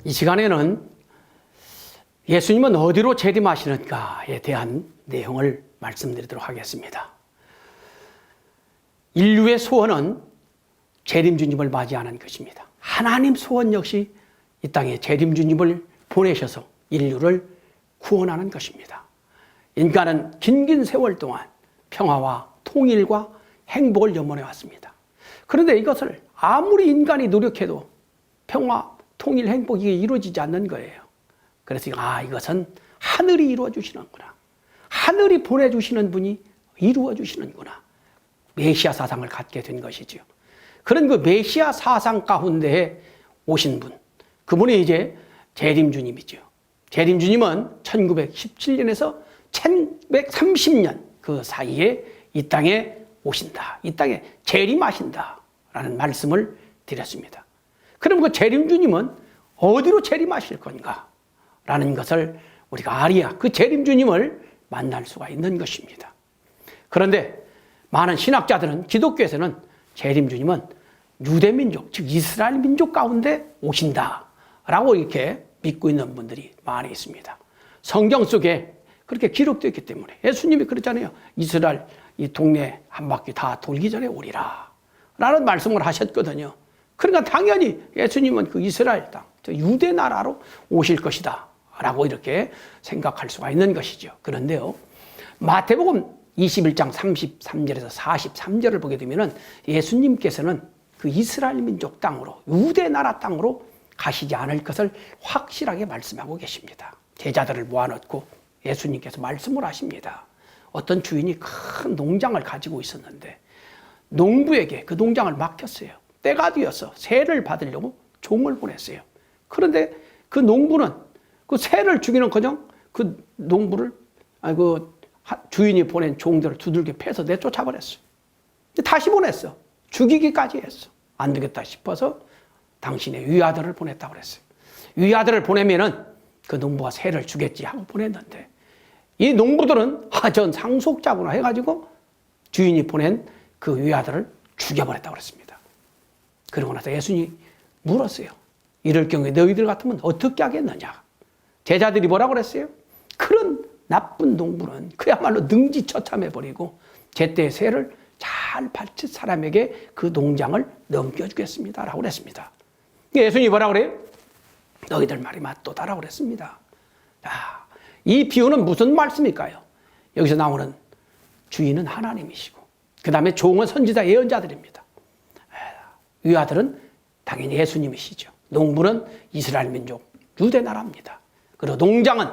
이 시간에는 예수님은 어디로 재림하시는가에 대한 내용을 말씀드리도록 하겠습니다. 인류의 소원은 재림주님을 맞이하는 것입니다. 하나님 소원 역시 이 땅에 재림주님을 보내셔서 인류를 구원하는 것입니다. 인간은 긴 세월 동안 평화와 통일과 행복을 염원해 왔습니다. 그런데 이것을 아무리 인간이 노력해도 평화, 통일, 행복이 이루어지지 않는 거예요. 그래서 이것은 하늘이 이루어 주시는구나. 하늘이 보내주시는 분이 이루어 주시는구나. 메시아 사상을 갖게 된 것이죠. 그런 그 메시아 사상 가운데에 오신 분, 그분이 이제 재림주님이죠. 재림주님은 1917년에서 1930년 그 사이에 이 땅에 오신다. 이 땅에 재림하신다. 라는 말씀을 드렸습니다. 그럼 그 재림주님은 어디로 재림하실 건가? 라는 것을 우리가 알아야 그 재림주님을 만날 수가 있는 것입니다. 그런데 많은 신학자들은, 기독교에서는 재림주님은 유대민족, 즉 이스라엘 민족 가운데 오신다라고 이렇게 믿고 있는 분들이 많이 있습니다. 성경 속에 그렇게 기록되어 있기 때문에 예수님이 그랬잖아요. 이스라엘 이 동네 한 바퀴 다 돌기 전에 오리라 라는 말씀을 하셨거든요. 그러니까 당연히 예수님은 그 이스라엘 땅, 유대 나라로 오실 것이다 라고 이렇게 생각할 수가 있는 것이죠. 그런데요, 마태복음 21장 33절에서 43절을 보게 되면 예수님께서는 그 이스라엘 민족 땅으로, 유대 나라 땅으로 가시지 않을 것을 확실하게 말씀하고 계십니다. 제자들을 모아놓고 예수님께서 말씀을 하십니다. 어떤 주인이 큰 농장을 가지고 있었는데 농부에게 그 농장을 맡겼어요. 때가 되어서 세를 받으려고 종을 보냈어요. 그런데 그 농부는 그 세를 주기는커녕 그 농부를, 그 주인이 보낸 종들을 두들겨 패서 내쫓아버렸어요. 다시 보냈어. 죽이기까지 했어. 안 되겠다 싶어서 당신의 위아들을 보냈다고 그랬어요. 위아들을 보내면은 그 농부가 세를 주겠지 하고 보냈는데 이 농부들은 전 상속자구나 해가지고 주인이 보낸 그 위아들을 죽여버렸다고 그랬습니다. 그러고 나서 예수님이 물었어요. 이럴 경우에 너희들 같으면 어떻게 하겠느냐? 제자들이 뭐라고 그랬어요? 그런 나쁜 농부는 그야말로 능지처참해버리고 제때 세를 잘 바칠 사람에게 그 농장을 넘겨주겠습니다 라고 그랬습니다. 예수님이 뭐라고 그래요? 너희들 말이 맞도다라고 그랬습니다. 자, 이 비유는 무슨 말씀일까요? 여기서 나오는 주인은 하나님이시고 그 다음에 종은 선지자 예언자들입니다. 위아들은 당연히 예수님이시죠. 농부는 이스라엘 민족 유대 나라입니다. 그리고 농장은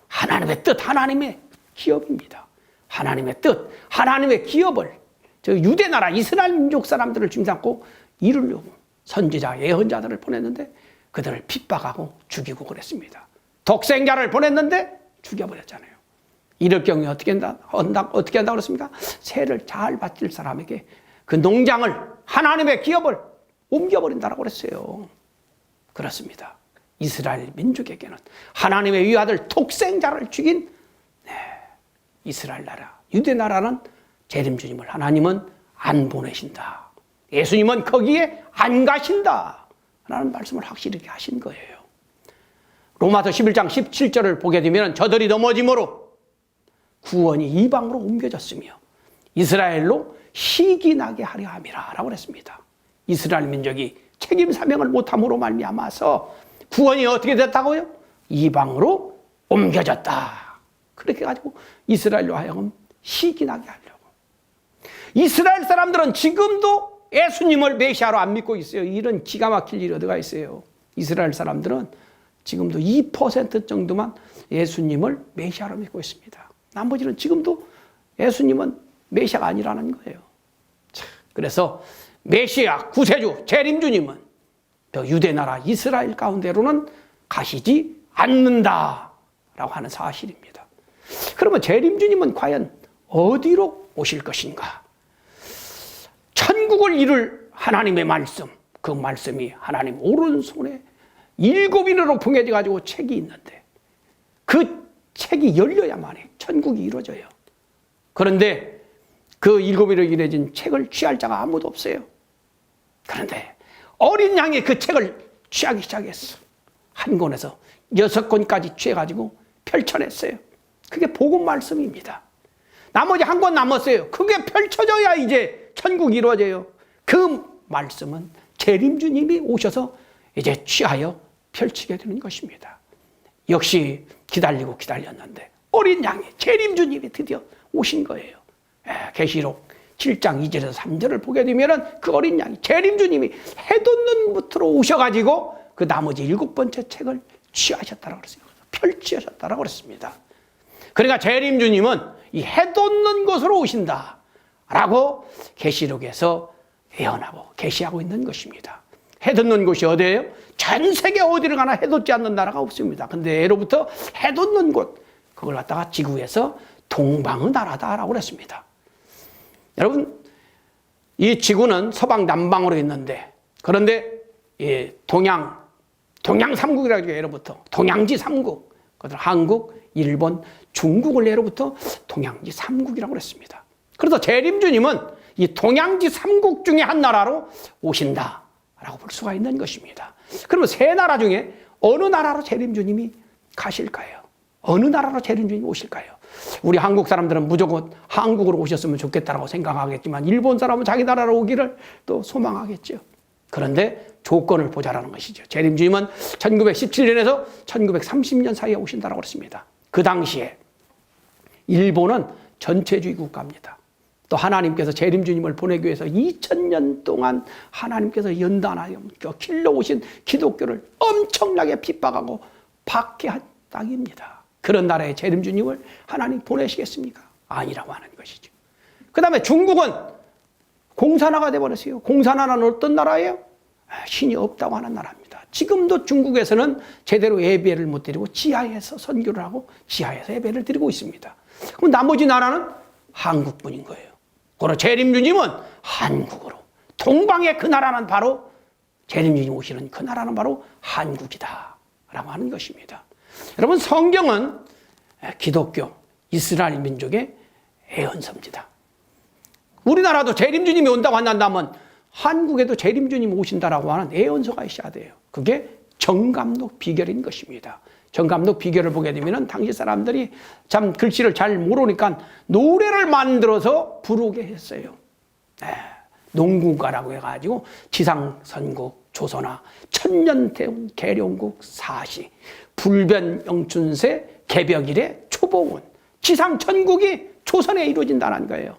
하나님의 뜻, 하나님의 기업입니다. 하나님의 뜻, 하나님의 기업을 저 유대 나라 이스라엘 민족 사람들을 짐삼고 이루려고 선지자 예언자들을 보냈는데 그들을 핍박하고 죽이고 그랬습니다. 독생자를 보냈는데 죽여버렸잖아요. 이럴 경우에 어떻게 한다고 그랬습니까? 세를 잘 바칠 사람에게 그 농장을, 하나님의 기업을 옮겨버린다라고 그랬어요. 그렇습니다. 이스라엘 민족에게는 하나님의 위아들 독생자를 죽인 이스라엘 나라, 유대 나라는 재림주님을 하나님은 안 보내신다. 예수님은 거기에 안 가신다. 라는 말씀을 확실히 하신 거예요. 로마서 11장 17절을 보게 되면 저들이 넘어짐으로 구원이 이방으로 옮겨졌으며 이스라엘로 희귀 나게 하려 함이라 라고 그랬습니다. 이스라엘 민족이 책임 사명을 못함으로 말미암아서 구원이 어떻게 됐다고요? 이방으로 옮겨졌다. 그렇게 가지고 이스라엘로 하여금 희귀 나게 하려고. 이스라엘 사람들은 지금도 예수님을 메시아로 안 믿고 있어요. 이런 기가 막힐 일이 어디가 있어요. 이스라엘 사람들은 지금도 2% 정도만 예수님을 메시아로 믿고 있습니다. 나머지는 지금도 예수님은 메시아가 아니라는 거예요. 그래서 메시아, 구세주, 재림주님은 더 유대나라 이스라엘 가운데로는 가시지 않는다라고 하는 사실입니다. 그러면 재림주님은 과연 어디로 오실 것인가? 천국을 이룰 하나님의 말씀, 그 말씀이 하나님 오른손에 7인으로 봉해져 가지고 책이 있는데 그 책이 열려야만 천국이 이루어져요. 그런데 그 7인으로 이루어진 책을 취할 자가 아무도 없어요. 그런데 어린 양이 그 책을 취하기 시작했어. 한 권에서 6권까지 취해가지고 펼쳐냈어요. 그게 복음 말씀입니다. 나머지 한 권 남았어요. 그게 펼쳐져야 이제 천국이 이루어져요. 그 말씀은 재림주님이 오셔서 이제 취하여 펼치게 되는 것입니다. 역시 기다리고 기다렸는데 어린 양이 재림주님이 드디어 오신 거예요. 계시록 7장 2절에서 3절을 보게 되면 그 어린 양이 재림주님이 해 돋는 곳으로 오셔가지고 그 나머지 7번째 책을 취하셨다라고 그랬어요. 펼치셨다라고 그랬습니다. 그러니까 재림주님은 이 해 돋는 곳으로 오신다라고 계시록에서 예언하고 계시하고 있는 것입니다. 해 돋는 곳이 어디예요? 전 세계 어디를 가나 해 돋지 않는 나라가 없습니다. 근데 예로부터 해 돋는 곳, 그걸 갖다가 지구에서 동방의 나라다라고 그랬습니다. 여러분, 이 지구는 서방 남방으로 있는데, 그런데 이 동양 3국이라고 해요. 예로부터 동양지 3국, 그들 한국, 일본, 중국을 예로부터 동양지 3국이라고 그랬습니다. 그래서 재림주님은 이 동양지 3국 중에 한 나라로 오신다라고 볼 수가 있는 것입니다. 그러면 세 나라 중에 어느 나라로 재림주님이 가실까요? 어느 나라로 재림주님이 오실까요? 우리 한국 사람들은 무조건 한국으로 오셨으면 좋겠다라고 생각하겠지만 일본 사람은 자기 나라로 오기를 또 소망하겠죠. 그런데 조건을 보자라는 것이죠. 재림주님은 1917년에서 1930년 사이에 오신다라고 그랬습니다. 그 당시에 일본은 전체주의 국가입니다. 또 하나님께서 재림주님을 보내기 위해서 2000년 동안 하나님께서 연단하여 길러오신 기독교를 엄청나게 핍박하고 박해한 땅입니다. 그런 나라에 재림주님을 하나님 보내시겠습니까? 아니라고 하는 것이죠. 그 다음에 중국은 공산화가 되어버렸어요. 공산화는 어떤 나라예요? 신이 없다고 하는 나라입니다. 지금도 중국에서는 제대로 예배를 못 드리고 지하에서 선교를 하고 지하에서 예배를 드리고 있습니다. 그럼 나머지 나라는 한국뿐인 거예요. 그러나 재림주님은 한국으로, 동방의 그 나라는 바로 재림주님 오시는 그 나라는 바로 한국이다 라고 하는 것입니다. 여러분, 성경은 기독교, 이스라엘 민족의 예언서입니다. 우리나라도 재림주님이 온다고 한다면 한국에도 재림주님이 오신다라고 하는 예언서가 있어야 돼요. 그게 정감록 비결인 것입니다. 정감록 비결을 보게 되면 당시 사람들이 참 글씨를 잘 모르니까 노래를 만들어서 부르게 했어요. 농구가라고 해가지고 지상선국 조선화, 천년대운 계룡국 사시, 불변영춘세 개벽일의 초봉은, 지상천국이 조선에 이루어진다는 거예요.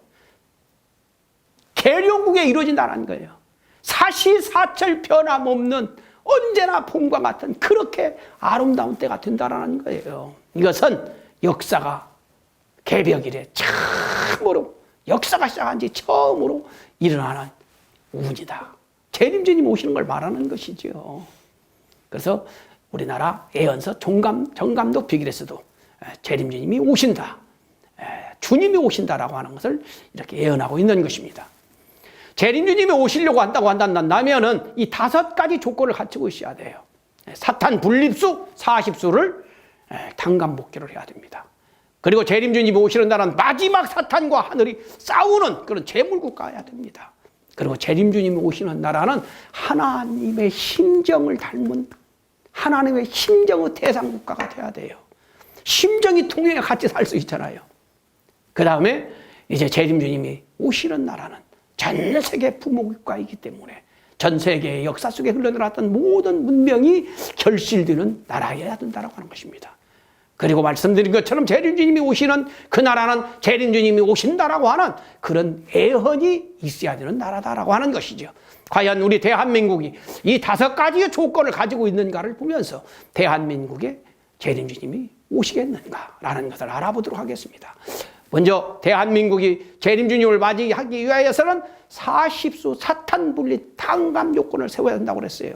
계룡국에 이루어진다는 거예요. 사시사철 변함없는 언제나 봄과 같은 그렇게 아름다운 때가 된다는 거예요. 이것은 역사가 개벽일에 참으로 역사가 시작한 지 처음으로 일어나는 운이다. 재림주님 오시는 걸 말하는 것이죠. 그래서 우리나라 예언서 정감록 비결에서도 재림주님이 오신다, 주님이 오신다라고 하는 것을 이렇게 예언하고 있는 것입니다. 재림주님이 오시려고 한다면은 이 5가지 조건을 갖추고 있어야 돼요. 사탄 분립수 40수를 당간복귀를 해야 됩니다. 그리고 재림주님이 오시는 날은 마지막 사탄과 하늘이 싸우는 그런 재물국가여야 됩니다. 그리고 재림주님이 오시는 나라는 하나님의 심정을 닮은 하나님의 심정의 대상국가가 돼야 돼요. 심정이 통해 같이 살 수 있잖아요. 그 다음에 이제 재림주님이 오시는 나라는 전 세계 부모국가이기 때문에 전 세계의 역사 속에 흘러들어왔던 모든 문명이 결실되는 나라여야 된다고 하는 것입니다. 그리고 말씀드린 것처럼 재림주님이 오시는 그 나라는 재림주님이 오신다라고 하는 그런 예언이 있어야 되는 나라다라고 하는 것이죠. 과연 우리 대한민국이 이 5가지의 조건을 가지고 있는가를 보면서 대한민국에 재림주님이 오시겠는가라는 것을 알아보도록 하겠습니다. 먼저 대한민국이 재림주님을 맞이하기 위하여서는 40수 사탄분리 당감 요건을 세워야 한다고 그랬어요.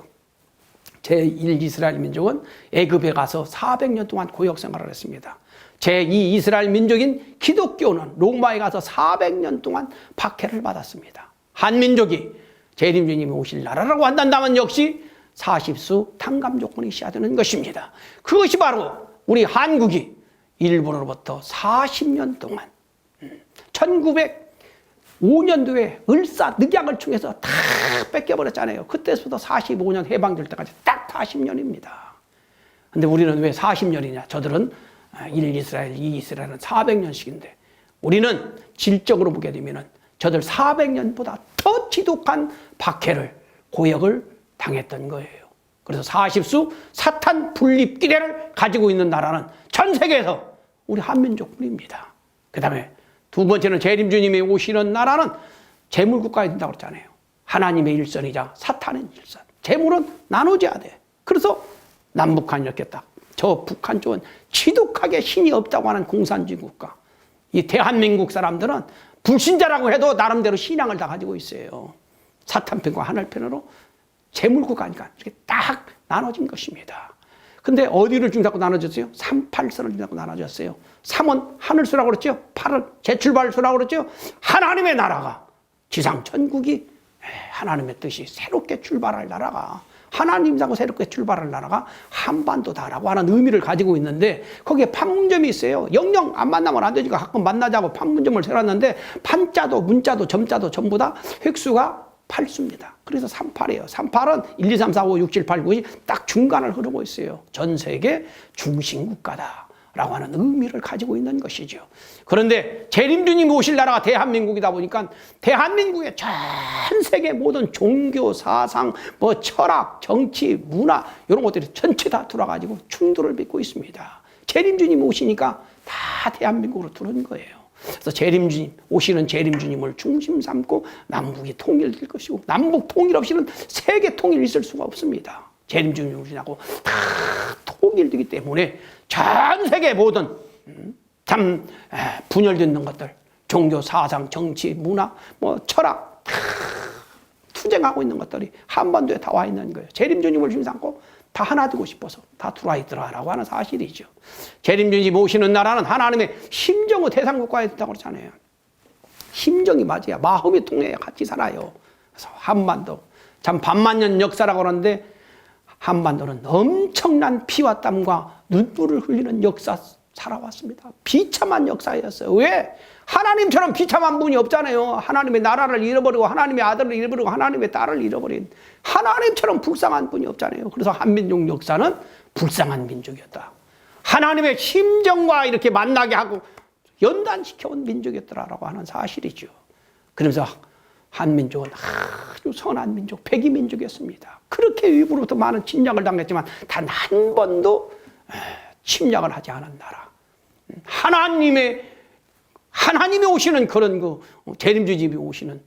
제1 이스라엘 민족은 애굽에 가서 400년 동안 고역 생활을 했습니다. 제2 이스라엘 민족인 기독교는 로마에 가서 400년 동안 박해를 받았습니다. 한민족이 재림주님이 오실 나라라고 한다면 역시 40수 당감 조건이 있어야 되는 것입니다. 그것이 바로 우리 한국이 일본으로부터 40년 동안 1905년도에 을사늑약을 통해서 다 뺏겨버렸잖아요. 그때부터 45년 해방될 때까지 딱 40년입니다. 근데 우리는 왜 40년이냐? 저들은 1 이스라엘, 2 이스라엘은 400년씩인데 우리는 질적으로 보게 되면은 저들 400년보다 더 지독한 박해를, 고역을 당했던 거예요. 그래서 40수 사탄 분립 기례를 가지고 있는 나라는 전 세계에서 우리 한민족뿐입니다. 그 다음에 두 번째는 재림주님이 오시는 나라는 재물국가에 된다고 그랬잖아요. 하나님의 일선이자 사탄의 일선. 재물은 나눠져야 돼. 그래서 남북한 이렇게 딱, 저 북한 쪽은 지독하게 신이 없다고 하는 공산주의 국가. 이 대한민국 사람들은 불신자라고 해도 나름대로 신앙을 다 가지고 있어요. 사탄편과 하늘편으로 재물국가니까 이렇게 딱 나눠진 것입니다. 근데 어디를 중심으로 나눠졌어요? 38선을 중심으로 나눠졌어요. 3은 하늘수라고 그랬죠. 8은 재출발수라고 그랬죠. 하나님의 나라가, 지상 천국이 하나님의 뜻이 새롭게 출발할 나라가, 하나님하고 새롭게 출발할 나라가 한반도다라고 하는 의미를 가지고 있는데 거기에 판문점이 있어요. 영영 안 만나면 안 되니까 가끔 만나자고 판문점을 세웠는데 판자도 문자도 점자도 전부 다 획수가 8수입니다. 그래서 38이에요. 38은 1, 2, 3, 4, 5, 6, 7, 8, 9이 딱 중간을 흐르고 있어요. 전 세계 중심국가다라고 하는 의미를 가지고 있는 것이죠. 그런데 재림주님이 오실 나라가 대한민국이다 보니까 대한민국의 전 세계 모든 종교, 사상, 뭐 철학, 정치, 문화 이런 것들이 전체 다 들어가지고 충돌을 빚고 있습니다. 재림주님이 오시니까 다 대한민국으로 들어온 거예요. 그래서 재림주님, 오시는 재림주님을 중심 삼고 남북이 통일될 것이고 남북 통일 없이는 세계 통일이 있을 수가 없습니다. 재림주님이 오시냐고 다 통일되기 때문에 전 세계 모든 참 분열되는 것들, 종교, 사상, 정치, 문화, 뭐 철학 다 투쟁하고 있는 것들이 한반도에 다 와 있는 거예요. 재림주님을 중심 삼고 다 하나 되고 싶어서 다 들어와 있더라라고 하는 사실이죠. 재림주님이 오시는 나라는 하나님의 심정의 대상국가에 있다고 그러잖아요. 심정이 맞아야 마음이 통해야 같이 살아요. 그래서 한반도 참 반만년 역사라고 하는데 한반도는 엄청난 피와 땀과 눈물을 흘리는 역사 살아왔습니다. 비참한 역사였어요. 왜? 하나님처럼 비참한 분이 없잖아요. 하나님의 나라를 잃어버리고 하나님의 아들을 잃어버리고 하나님의 딸을 잃어버린 하나님처럼 불쌍한 분이 없잖아요. 그래서 한민족 역사는 불쌍한 민족이었다. 하나님의 심정과 이렇게 만나게 하고 연단시켜온 민족이었더라라고 하는 사실이죠. 그러면서 한민족은 아주 선한 민족, 백이민족이었습니다. 그렇게 위부로부터 많은 침략을 당했지만 단 한 번도 침략을 하지 않은 나라. 하나님이 오시는 그런 재림주님이 오시는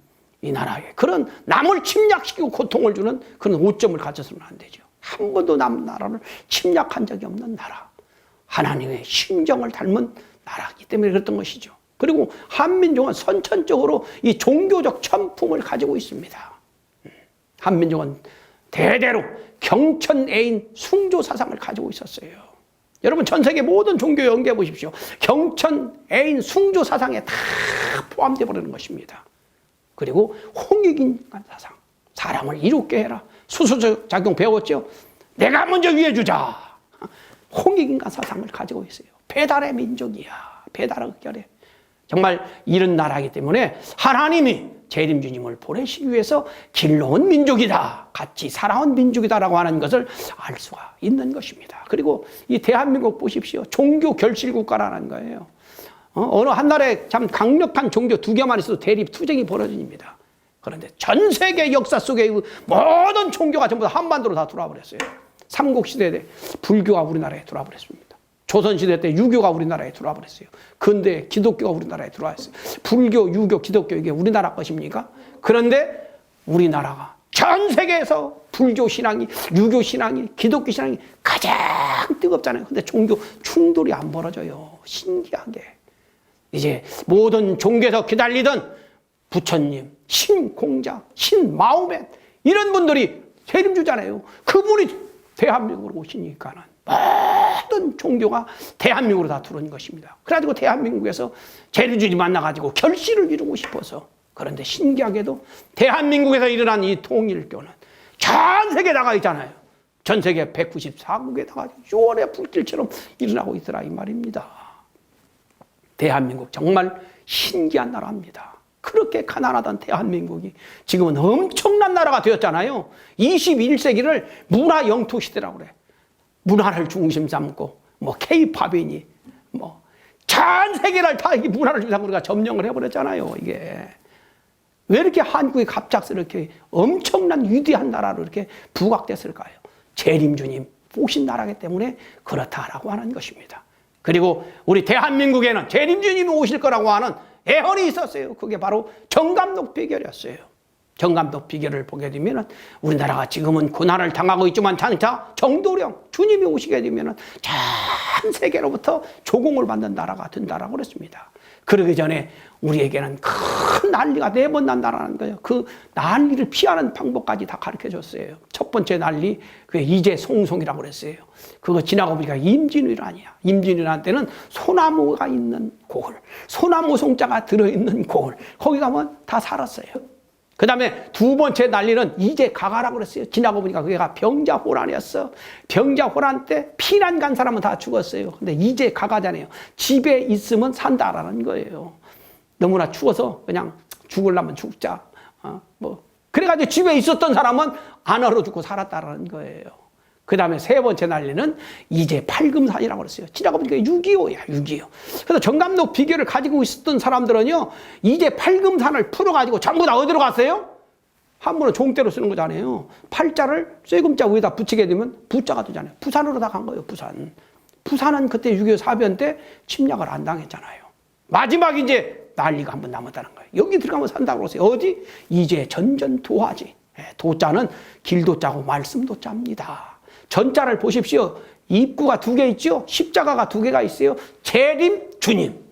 이 나라에 그런 남을 침략시키고 고통을 주는 그런 오점을 가져서는 안 되죠. 한 번도 남 나라를 침략한 적이 없는 나라. 하나님의 심정을 닮은 나라이기 때문에 그랬던 것이죠. 그리고 한민족은 선천적으로 이 종교적 천품을 가지고 있습니다. 한민족은 대대로 경천애인 숭조 사상을 가지고 있었어요. 여러분 전 세계 모든 종교 연구해 보십시오. 경천애인 숭조 사상에 다 포함되어 버리는 것입니다. 그리고 홍익인간 사상, 사람을 이롭게 해라. 수소작용 배웠죠? 내가 먼저 위해주자. 홍익인간 사상을 가지고 있어요. 배달의 민족이야. 배달의 흑결에. 정말 이런 나라이기 때문에 하나님이 재림주님을 보내시기 위해서 길러온 민족이다. 같이 살아온 민족이다라고 하는 것을 알 수가 있는 것입니다. 그리고 이 대한민국 보십시오. 종교 결실국가라는 거예요. 어느 한 나라에 참 강력한 종교 두 개만 있어도 대립 투쟁이 벌어집니다. 그런데 전 세계 역사 속에 모든 종교가 전부 다 한반도로 다 들어와 버렸어요. 삼국시대 때 불교가 우리나라에 들어와 버렸습니다. 조선시대 때 유교가 우리나라에 들어와 버렸어요. 근대 기독교가 우리나라에 들어와 있어요. 불교, 유교, 기독교 이게 우리나라 것입니까? 그런데 우리나라가 전 세계에서 불교 신앙이, 유교 신앙이, 기독교 신앙이 가장 뜨겁잖아요. 근데 종교 충돌이 안 벌어져요. 신기하게. 이제 모든 종교에서 기다리던 부처님, 신공자, 신마호멧 이런 분들이 재림주잖아요. 그분이 대한민국으로 오시니까는 모든 종교가 대한민국으로 다 들어온 것입니다. 그래가지고 대한민국에서 재림주님 만나가지고 결실을 이루고 싶어서. 그런데 신기하게도 대한민국에서 일어난 이 통일교는 전 세계에 나가 있잖아요. 전 세계 194국에 나가 요원의 불길처럼 일어나고 있더라 이 말입니다. 대한민국 정말 신기한 나라입니다. 그렇게 가난하던 대한민국이 지금은 엄청난 나라가 되었잖아요. 21세기를 문화 영토 시대라고 그래. 문화를 중심 삼고 뭐 K-팝이니 뭐 전 세계를 다 이 문화를 중심 삼고 우리가 점령을 해버렸잖아요. 이게 왜 이렇게 한국이 갑작스럽게 엄청난 위대한 나라로 이렇게 부각됐을까요? 재림주님 오신 나라기 때문에 그렇다라고 하는 것입니다. 그리고 우리 대한민국에는 재림주님이 오실 거라고 하는 애헌이 있었어요. 그게 바로 정감독 비결이었어요. 정감독 비결을 보게 되면 우리나라가 지금은 고난을 당하고 있지만 장차 정도령 주님이 오시게 되면 전 세계로부터 조공을 받는 나라가 된다라고 그랬습니다. 그러기 전에 우리에게는 큰 난리가 네 번 난다라는 거예요. 그 난리를 피하는 방법까지 다 가르쳐 줬어요. 첫 번째 난리, 그게 이재송송이라고 그랬어요. 그거 지나고 보니까 임진왜란이야. 임진왜란 때는 소나무가 있는 고을, 소나무 송자가 들어있는 고을, 거기 가면 다 살았어요. 그 다음에 두 번째 난리는 이재가가라고 그랬어요. 지나고 보니까 그게가 병자호란이었어. 병자호란 때 피난 간 사람은 다 죽었어요. 근데 이재가가잖아요. 집에 있으면 산다라는 거예요. 너무나 추워서 그냥 죽으려면 죽자. 그래가지고 집에 있었던 사람은 안 얼어 죽고 살았다라는 거예요. 그 다음에 세 번째 난리는 이제 팔금산이라고 그랬어요. 지나가 보니까 6.25야, 6.25. 그래서 정감독 비결을 가지고 있었던 사람들은요, 이제 팔금산을 풀어가지고 전부 다 어디로 갔어요? 한문은 종대로 쓰는 거잖아요. 팔자를 쇠금자 위에다 붙이게 되면 부자가 되잖아요. 부산으로 다 간 거예요, 부산. 부산은 그때 6.25 사변 때 침략을 안 당했잖아요. 마지막 이제 난리가 한 번 남았다는 거예요. 여기 들어가면 산다고 그러세요. 어디? 이제 전전도화지. 도자는 길도자고 말씀도자입니다. 전자를 보십시오. 입구가 두 개 있죠? 십자가가 두 개가 있어요. 재림 주님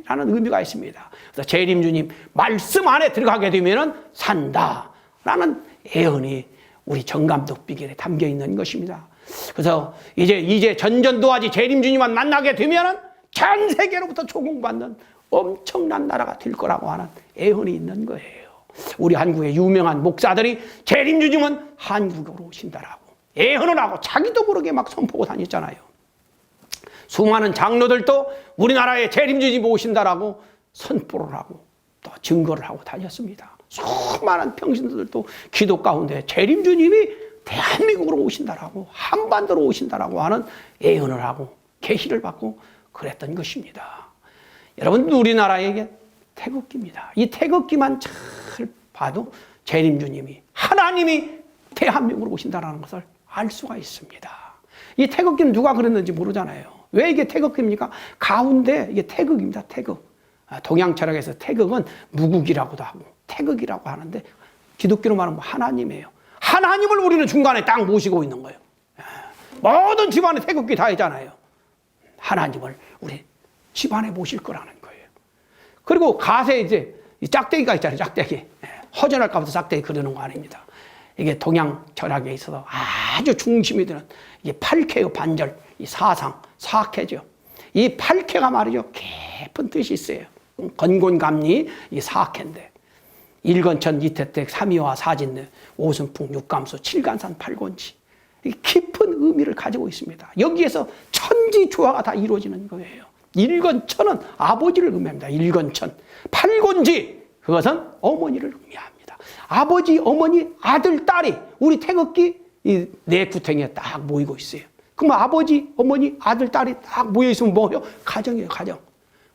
라는 의미가 있습니다. 그래서 재림 주님 말씀 안에 들어가게 되면 산다라는 애언이 우리 정감독 비결에 담겨 있는 것입니다. 그래서 이제 전전도화지 재림 주님만 만나게 되면 전 세계로부터 조공받는 엄청난 나라가 될 거라고 하는 애언이 있는 거예요. 우리 한국의 유명한 목사들이 재림 주님은 한국으로 오신다라고 애헌을 하고 자기도 모르게 막 선포하고 다녔잖아요. 수많은 장로들도 우리나라에 재림주님이 오신다라고 선포를 하고 또 증거를 하고 다녔습니다. 수많은 평신도들도 기도 가운데 재림주님이 대한민국으로 오신다라고 한반도로 오신다라고 하는 애헌을 하고 계시를 받고 그랬던 것입니다. 여러분 우리나라에게 태극기입니다. 이 태극기만 잘 봐도 재림주님이 하나님이 대한민국으로 오신다는 것을 알 수가 있습니다. 이 태극기는 누가 그랬는지 모르잖아요. 왜 이게 태극기입니까? 가운데 이게 태극입니다. 태극. 동양 철학에서 태극은 무국이라고도 하고 태극이라고 하는데 기독교로 말하면 하나님이에요. 하나님을 우리는 중간에 딱 모시고 있는 거예요. 모든 집안에 태극기 다 있잖아요. 하나님을 우리 집안에 모실 거라는 거예요. 그리고 가세 이제 짝대기가 있잖아요. 짝대기. 허전할까 봐서 짝대기 그리는 거 아닙니다. 이게 동양 철학에 있어서 아주 중심이 되는 이게 팔쾌의 반절, 이 사상, 사쾌죠. 이 팔쾌가 말이죠. 깊은 뜻이 있어요. 건곤감리, 이 사쾌인데. 일건천, 이태택, 삼위화, 사진내, 오순풍, 육감수, 칠간산, 팔곤지. 이 깊은 의미를 가지고 있습니다. 여기에서 천지조화가 다 이루어지는 거예요. 일건천은 아버지를 의미합니다. 일건천. 팔곤지, 그것은 어머니를 의미합니다. 아버지, 어머니, 아들, 딸이 우리 태극기 이 네 구탱이에 딱 모이고 있어요. 그럼 아버지, 어머니, 아들, 딸이 딱 모여있으면 뭐예요? 가정이에요, 가정.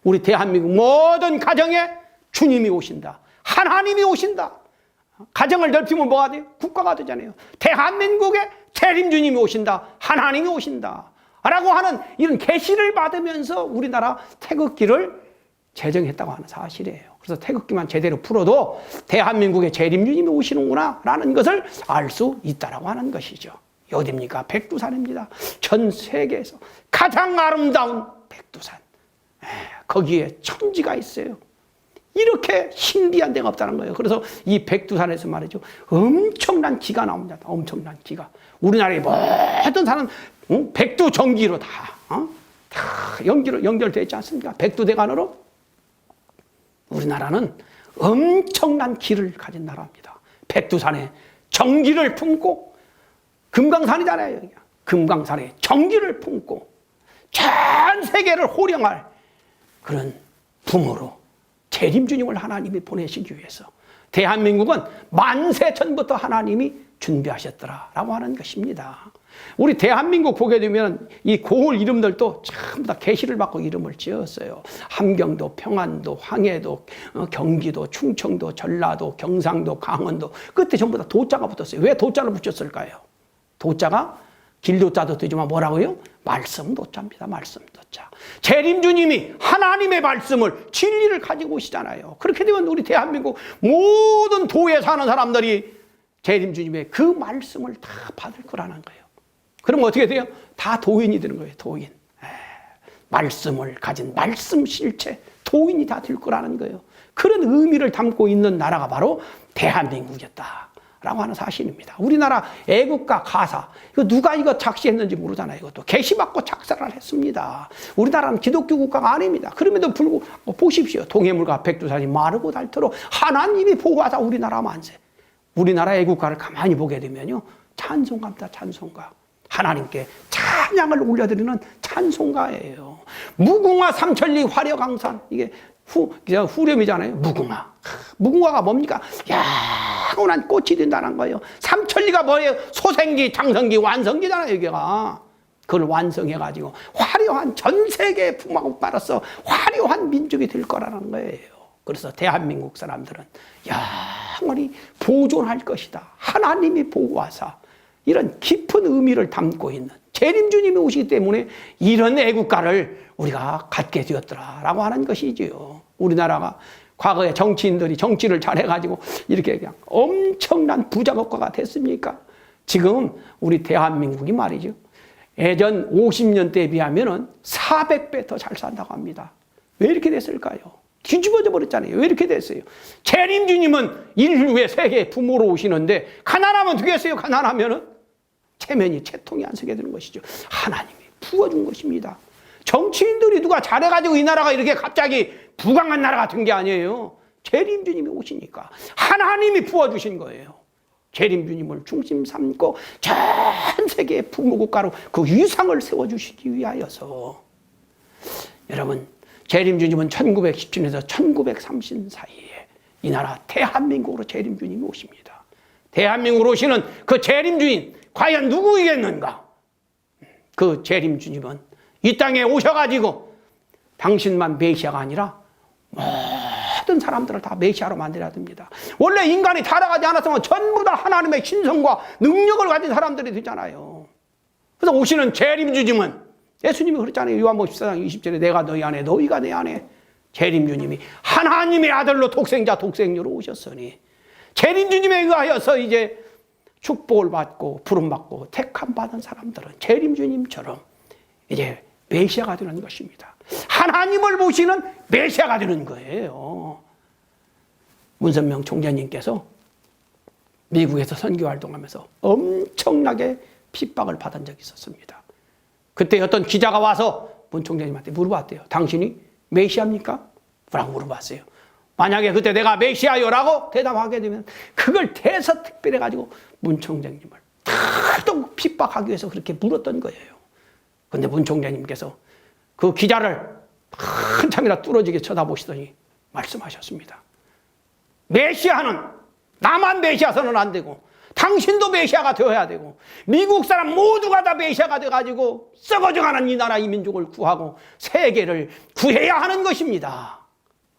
우리 대한민국 모든 가정에 주님이 오신다. 하나님이 오신다. 가정을 넓히면 뭐가 돼요? 국가가 되잖아요. 대한민국에 재림주님이 오신다. 하나님이 오신다. 라고 하는 이런 계시를 받으면서 우리나라 태극기를 제정했다고 하는 사실이에요. 그래서 태극기만 제대로 풀어도 대한민국에 재림주님이 오시는구나 라는 것을 알 수 있다라고 하는 것이죠. 어디입니까? 백두산입니다. 전 세계에서 가장 아름다운 백두산. 거기에 천지가 있어요. 이렇게 신비한 데가 없다는 거예요. 그래서 이 백두산에서 말이죠. 엄청난 기가 나옵니다. 엄청난 기가. 우리나라의 모든 산은 백두전기로 다 연결되어 있지 않습니까? 백두대간으로. 우리나라는 엄청난 기를 가진 나라입니다. 백두산에 정기를 품고, 금강산이잖아요. 금강산에 정기를 품고 전 세계를 호령할 그런 붐으로 재림주님을 하나님이 보내시기 위해서 대한민국은 만세 전부터 하나님이 준비하셨더라라고 하는 것입니다. 우리 대한민국 보게 되면 이 고을 이름들도 전부 다 계시를 받고 이름을 지었어요. 함경도, 평안도, 황해도, 경기도, 충청도, 전라도, 경상도, 강원도 끝에 전부 다 도자가 붙었어요. 왜 도자를 붙였을까요? 도자가 길도자도 되지만 뭐라고요? 말씀 도자입니다. 말씀 도자. 재림주님이 하나님의 말씀을 진리를 가지고 오시잖아요. 그렇게 되면 우리 대한민국 모든 도에 사는 사람들이 재림주님의 그 말씀을 다 받을 거라는 거예요. 그럼 어떻게 돼요? 다 도인이 되는 거예요. 도인. 말씀을 가진 말씀 실체 도인이 다 될 거라는 거예요. 그런 의미를 담고 있는 나라가 바로 대한민국이었다라고 하는 사실입니다. 우리나라 애국가 가사 이거 누가 이거 작시했는지 모르잖아요. 이것도 계시받고 작사를 했습니다. 우리나라는 기독교 국가가 아닙니다. 그럼에도 불구하고 보십시오. 동해물과 백두산이 마르고 닳도록 하나님이 보호하사 우리나라 만세. 우리나라 애국가를 가만히 보게 되면요, 찬송가입니다. 찬송가. 하나님께 찬양을 올려드리는 찬송가예요. 무궁화 삼천리 화려강산. 이게 후렴이잖아요. 무궁화. 무궁화가 뭡니까? 영원한 꽃이 된다는 거예요. 삼천리가 뭐예요? 소생기, 장성기, 완성기잖아요. 여기가. 그걸 완성해가지고 화려한 전 세계에 품하고 빨아서 화려한 민족이 될 거라는 거예요. 그래서 대한민국 사람들은 영원히 보존할 것이다. 하나님이 보호하사 이런 깊은 의미를 담고 있는 재림주님이 오시기 때문에 이런 애국가를 우리가 갖게 되었더라라고 하는 것이지요. 우리나라가 과거에 정치인들이 정치를 잘해가지고 이렇게 그냥 엄청난 부자국가가 됐습니까? 지금 우리 대한민국이 말이죠. 예전 50년대에 비하면 400배 더 잘 산다고 합니다. 왜 이렇게 됐을까요? 뒤집어져 버렸잖아요. 왜 이렇게 됐어요? 재림주님은 인류의 세계의 부모로 오시는데 가난하면 되겠어요? 가난하면은 체면이 채통이 안 서게 되는 것이죠. 하나님이 부어준 것입니다. 정치인들이 누가 잘해가지고 이 나라가 이렇게 갑자기 부강한 나라가 된 게 아니에요. 재림주님이 오시니까 하나님이 부어주신 거예요. 재림주님을 중심 삼고 전 세계의 부모국가로 그 위상을 세워주시기 위하여서 여러분 재림주님은 1917년에서 1930 사이에 이 나라 대한민국으로 재림주님이 오십니다. 대한민국으로 오시는 그 재림주님 과연 누구이겠는가? 그 재림주님은 이 땅에 오셔가지고 당신만 메시아가 아니라 모든 사람들을 다 메시아로 만들어야 됩니다. 원래 인간이 타락하지 않았으면 전부 다 하나님의 신성과 능력을 가진 사람들이 되잖아요. 그래서 오시는 재림주님은 예수님이 그랬잖아요. 요한복음 14장 20절에 내가 너희 안에 너희가 내 안에 재림주님이 하나님의 아들로 독생자 독생녀로 오셨으니 재림주님에 의하여서 이제 축복을 받고 부름받고 택함 받은 사람들은 재림주님처럼 이제 메시아가 되는 것입니다. 하나님을 모시는 메시아가 되는 거예요. 문선명 총재님께서 미국에서 선교 활동하면서 엄청나게 핍박을 받은 적이 있었습니다. 그때 어떤 기자가 와서 문 총재님한테 물어봤대요. 당신이 메시아입니까? 라고 물어봤어요. 만약에 그때 내가 메시아요라고 대답하게 되면 그걸 대서특별해가지고 문 총장님을 더더욱 핍박하기 위해서 그렇게 물었던 거예요. 그런데 문 총장님께서 그 기자를 한참이나 뚫어지게 쳐다보시더니 말씀하셨습니다. 메시아는 나만 메시아서는 안 되고 당신도 메시아가 되어야 되고 미국 사람 모두가 다 메시아가 돼가지고 썩어져가는 이 나라 이 민족을 구하고 세계를 구해야 하는 것입니다.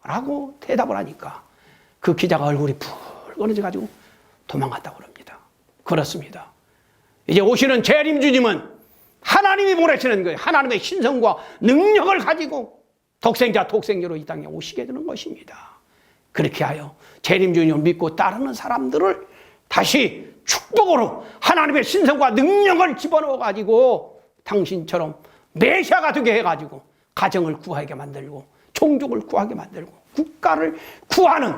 라고 대답을 하니까 그 기자가 얼굴이 붉어져가지고 도망갔다고 그럽니다. 그렇습니다. 이제 오시는 재림주님은 하나님이 보내시는 거예요. 하나님의 신성과 능력을 가지고 독생자 독생녀로 이 땅에 오시게 되는 것입니다. 그렇게 하여 재림주님을 믿고 따르는 사람들을 다시 축복으로 하나님의 신성과 능력을 집어넣어가지고 당신처럼 메시아가 되게 해가지고 가정을 구하게 만들고 종족을 구하게 만들고 국가를 구하는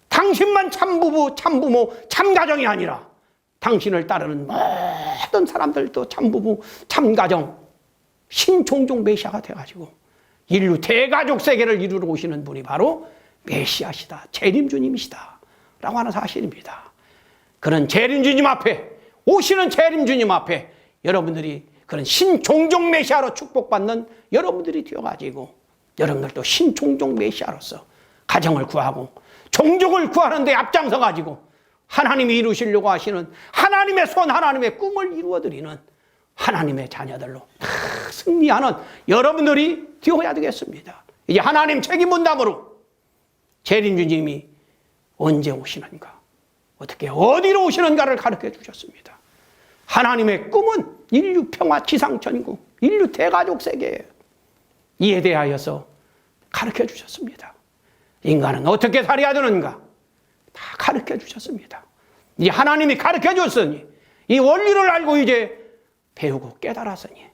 당신만 참부부, 참부모, 참가정이 아니라 당신을 따르는 모든 사람들도 참부부, 참가정, 신종족 메시아가 돼가지고 인류 대가족 세계를 이루러 오시는 분이 바로 메시아시다, 재림주님이시다 라고 하는 사실입니다. 그런 재림주님 앞에, 오시는 재림주님 앞에 여러분들이 그런 신종족 메시아로 축복받는 여러분들이 되어가지고 여러분들도 신종족 메시아로서 가정을 구하고 종족을 구하는 데 앞장서가지고 하나님이 이루시려고 하시는 하나님의 손, 하나님의 꿈을 이루어드리는 하나님의 자녀들로 다 승리하는 여러분들이 되어야 되겠습니다. 이제 하나님 책임 분담으로 재림주님이 언제 오시는가, 어떻게 어디로 오시는가를 가르쳐 주셨습니다. 하나님의 꿈은 인류 평화 지상천국, 인류 대가족 세계예요. 이에 대하여서 가르쳐 주셨습니다. 인간은 어떻게 살아야 되는가 다 가르쳐 주셨습니다. 이제 하나님이 가르쳐 줬으니 이 원리를 알고 이제 배우고 깨달았으니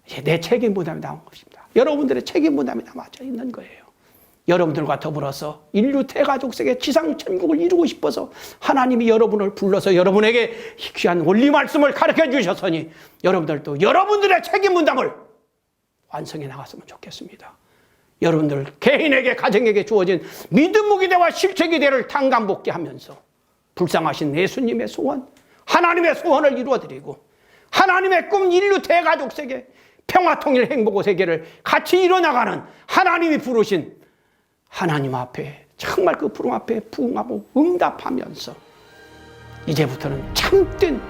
이제 내 책임 부담이 남은 것입니다. 여러분들의 책임 부담이 남아져 있는 거예요. 여러분들과 더불어서 인류 대가족 세계 지상천국을 이루고 싶어서 하나님이 여러분을 불러서 여러분에게 귀한 원리 말씀을 가르쳐 주셨으니 여러분들도 여러분들의 책임 분담을 완성해 나갔으면 좋겠습니다. 여러분들 개인에게 가정에게 주어진 믿음의 기대와 실체 기대를 당간복귀하면서 불쌍하신 예수님의 소원, 하나님의 소원을 이루어드리고 하나님의 꿈 인류 대가족 세계 평화 통일 행복의 세계를 같이 이뤄나가는 하나님이 부르신 하나님 앞에 정말 그 부름 앞에 부응하고 응답하면서 이제부터는 참된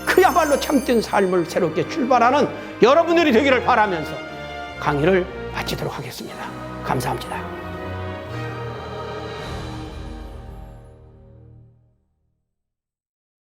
그야말로 참된 삶을 새롭게 출발하는 여러분들이 되기를 바라면서 강의를 마치도록 하겠습니다. 감사합니다.